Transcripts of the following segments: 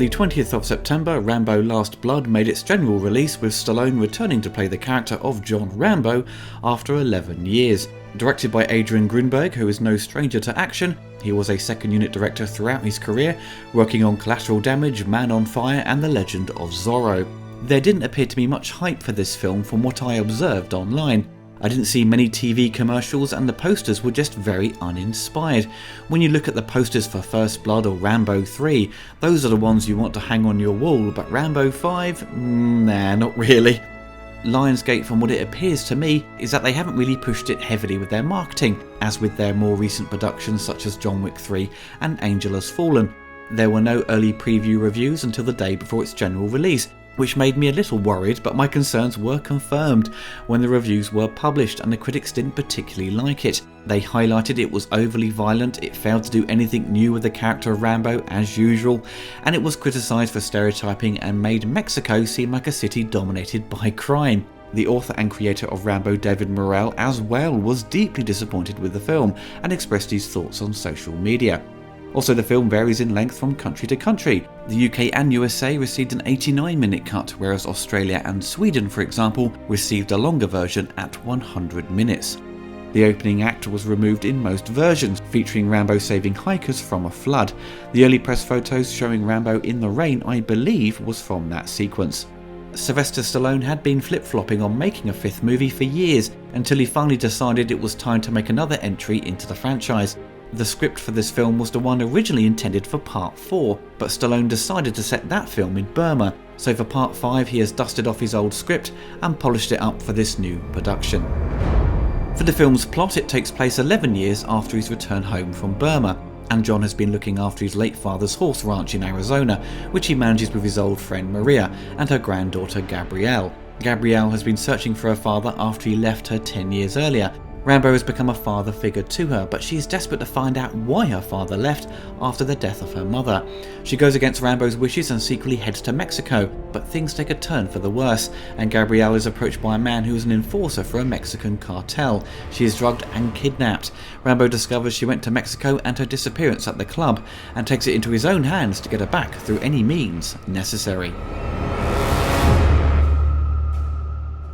The 20th of September, Rambo Last Blood made its general release, with Stallone returning to play the character of John Rambo after 11 years. Directed by Adrian Grunberg, who is no stranger to action, he was a second unit director throughout his career, working on Collateral Damage, Man on Fire and The Legend of Zorro. There didn't appear to be much hype for this film from what I observed online. I didn't see many TV commercials and the posters were just very uninspired. When you look at the posters for First Blood or Rambo 3, those are the ones you want to hang on your wall, but Rambo 5? Nah, not really. Lionsgate, from what it appears to me, is that they haven't really pushed it heavily with their marketing, as with their more recent productions such as John Wick 3 and Angel Has Fallen. There were no early preview reviews until the day before its general release, which made me a little worried, but my concerns were confirmed when the reviews were published and the critics didn't particularly like it. They highlighted it was overly violent, it failed to do anything new with the character of Rambo as usual, and it was criticised for stereotyping and made Mexico seem like a city dominated by crime. The author and creator of Rambo, David Morrell, as well, was deeply disappointed with the film and expressed his thoughts on social media. Also, the film varies in length from country to country. The UK and USA received an 89-minute cut, whereas Australia and Sweden, for example, received a longer version at 100 minutes. The opening act was removed in most versions, featuring Rambo saving hikers from a flood. The early press photos showing Rambo in the rain, I believe, was from that sequence. Sylvester Stallone had been flip-flopping on making a fifth movie for years, until he finally decided it was time to make another entry into the franchise. The script for this film was the one originally intended for Part 4, but Stallone decided to set that film in Burma, so for Part 5 he has dusted off his old script and polished it up for this new production. For the film's plot, it takes place 11 years after his return home from Burma, and John has been looking after his late father's horse ranch in Arizona, which he manages with his old friend Maria and her granddaughter Gabrielle. Gabrielle has been searching for her father after he left her 10 years earlier. Rambo has become a father figure to her, but she is desperate to find out why her father left after the death of her mother. She goes against Rambo's wishes and secretly heads to Mexico, but things take a turn for the worse, and Gabrielle is approached by a man who is an enforcer for a Mexican cartel. She is drugged and kidnapped. Rambo discovers she went to Mexico and her disappearance at the club, and takes it into his own hands to get her back through any means necessary.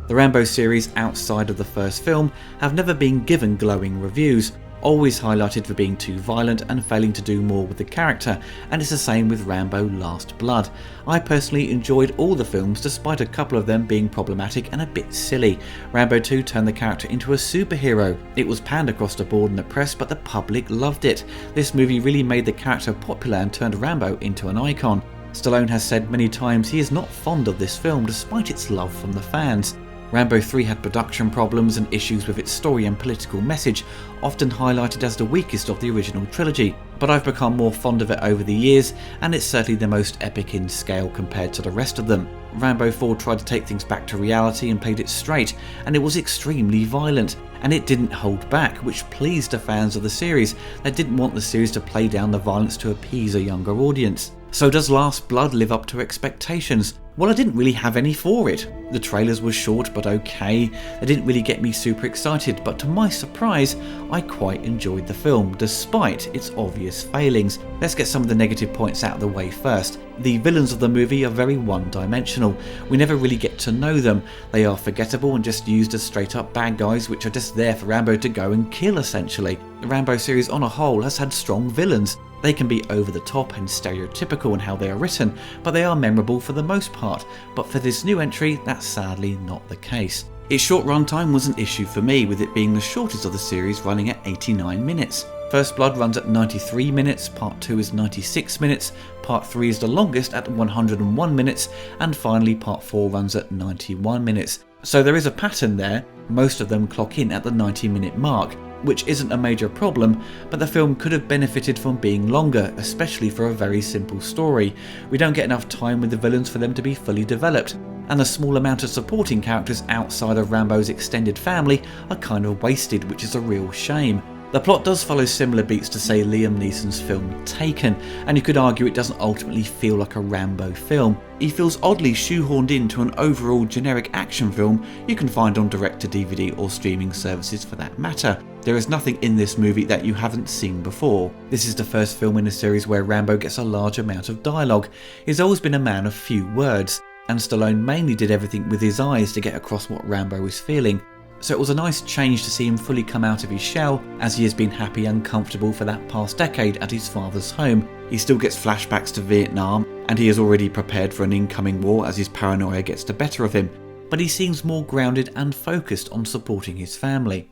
The Rambo series outside of the first film have never been given glowing reviews, always highlighted for being too violent and failing to do more with the character, and it's the same with Rambo Last Blood. I personally enjoyed all the films despite a couple of them being problematic and a bit silly. Rambo 2 turned the character into a superhero. It was panned across the board in the press, but the public loved it. This movie really made the character popular and turned Rambo into an icon. Stallone has said many times he is not fond of this film despite its love from the fans. Rambo 3 had production problems and issues with its story and political message, often highlighted as the weakest of the original trilogy, but I've become more fond of it over the years, and it's certainly the most epic in scale compared to the rest of them. Rambo 4 tried to take things back to reality and played it straight, and it was extremely violent, and it didn't hold back, which pleased the fans of the series that didn't want the series to play down the violence to appease a younger audience. So does Last Blood live up to expectations? Well, I didn't really have any for it. The trailers were short but okay, they didn't really get me super excited, but to my surprise, I quite enjoyed the film, despite its obvious failings. Let's get some of the negative points out of the way first. The villains of the movie are very one-dimensional. We never really get to know them. They are forgettable and just used as straight-up bad guys which are just there for Rambo to go and kill, essentially. The Rambo series on a whole has had strong villains. They can be over the top and stereotypical in how they are written, but they are memorable for the most part. But for this new entry, that's sadly not the case. Its short runtime was an issue for me, with it being the shortest of the series, running at 89 minutes. First Blood runs at 93 minutes, Part 2 is 96 minutes, Part 3 is the longest at 101 minutes, and finally Part 4 runs at 91 minutes. So there is a pattern there. Most of them clock in at the 90-minute mark, which isn't a major problem, but the film could have benefited from being longer, especially for a very simple story. We don't get enough time with the villains for them to be fully developed, and the small amount of supporting characters outside of Rambo's extended family are kind of wasted, which is a real shame. The plot does follow similar beats to, say, Liam Neeson's film Taken, and you could argue it doesn't ultimately feel like a Rambo film. He feels oddly shoehorned into an overall generic action film you can find on direct-to-DVD or streaming services for that matter. There is nothing in this movie that you haven't seen before. This is the first film in a series where Rambo gets a large amount of dialogue. He's always been a man of few words, and Stallone mainly did everything with his eyes to get across what Rambo is feeling. So it was a nice change to see him fully come out of his shell, as he has been happy and comfortable for that past decade at his father's home. He still gets flashbacks to Vietnam, and he is already prepared for an incoming war as his paranoia gets the better of him, but he seems more grounded and focused on supporting his family.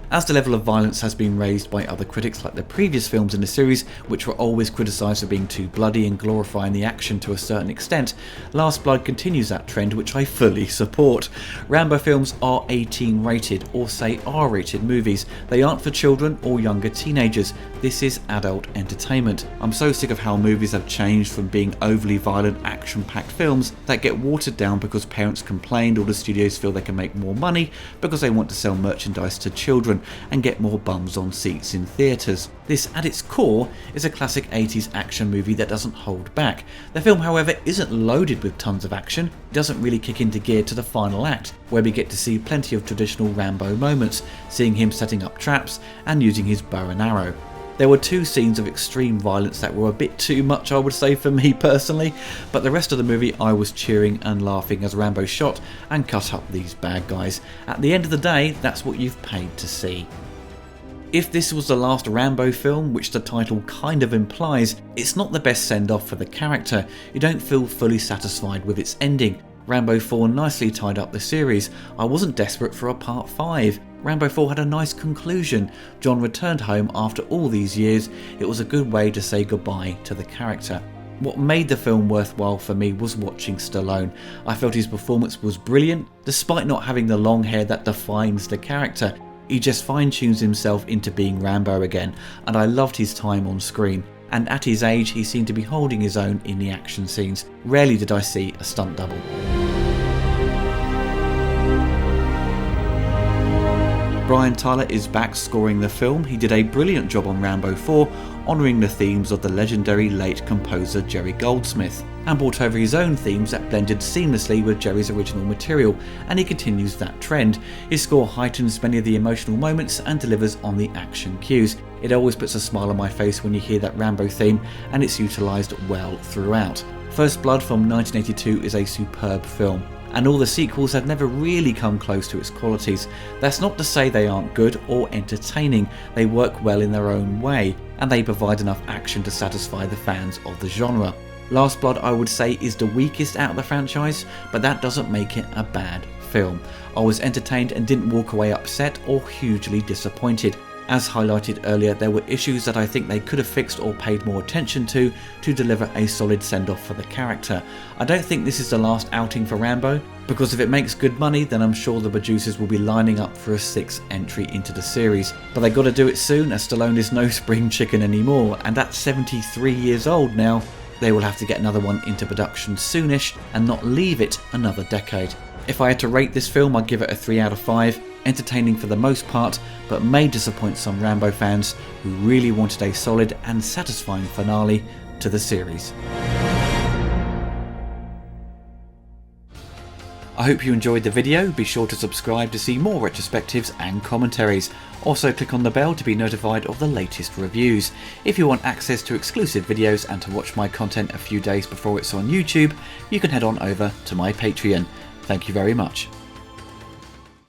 As the level of violence has been raised by other critics like the previous films in the series, which were always criticised for being too bloody and glorifying the action to a certain extent, Last Blood continues that trend, which I fully support. Rambo films are 18 rated, or say R rated movies. They aren't for children or younger teenagers. This is adult entertainment. I'm so sick of how movies have changed from being overly violent, action-packed films that get watered down because parents complained or the studios feel they can make more money because they want to sell merchandise to children and get more bums on seats in theatres. This, at its core, is a classic 80s action movie that doesn't hold back. The film, however, isn't loaded with tons of action. It doesn't really kick into gear to the final act, where we get to see plenty of traditional Rambo moments, seeing him setting up traps and using his bow and arrow. There were 2 scenes of extreme violence that were a bit too much, I would say, for me personally, but the rest of the movie I was cheering and laughing as Rambo shot and cut up these bad guys. At the end of the day, that's what you've paid to see. If this was the last Rambo film, which the title kind of implies, it's not the best send-off for the character. You don't feel fully satisfied with its ending. Rambo 4 nicely tied up the series. I wasn't desperate for a part 5. Rambo 4 had a nice conclusion. John returned home after all these years. It was a good way to say goodbye to the character. What made the film worthwhile for me was watching Stallone. I felt his performance was brilliant, despite not having the long hair that defines the character. He just fine-tunes himself into being Rambo again, and I loved his time on screen. And at his age, he seemed to be holding his own in the action scenes. Rarely did I see a stunt double. Brian Tyler is back scoring the film. He did a brilliant job on Rambo 4, honouring the themes of the legendary late composer Jerry Goldsmith, and brought over his own themes that blended seamlessly with Jerry's original material, and he continues that trend. His score heightens many of the emotional moments and delivers on the action cues. It always puts a smile on my face when you hear that Rambo theme, and it's utilised well throughout. First Blood from 1982 is a superb film, and all the sequels have never really come close to its qualities. That's not to say they aren't good or entertaining. They work well in their own way, and they provide enough action to satisfy the fans of the genre. Last Blood, I would say, is the weakest out of the franchise, but that doesn't make it a bad film. I was entertained and didn't walk away upset or hugely disappointed. As highlighted earlier, there were issues that I think they could have fixed or paid more attention to deliver a solid send-off for the character. I don't think this is the last outing for Rambo, because if it makes good money, then I'm sure the producers will be lining up for a 6th entry into the series. But they got to do it soon, as Stallone is no spring chicken anymore, and at 73 years old now, they will have to get another one into production soonish and not leave it another decade. If I had to rate this film, I'd give it a 3 out of 5. Entertaining for the most part, but may disappoint some Rambo fans who really wanted a solid and satisfying finale to the series. I hope you enjoyed the video. Be sure to subscribe to see more retrospectives and commentaries. Also click on the bell to be notified of the latest reviews. If you want access to exclusive videos and to watch my content a few days before it's on YouTube, you can head on over to my Patreon. Thank you very much.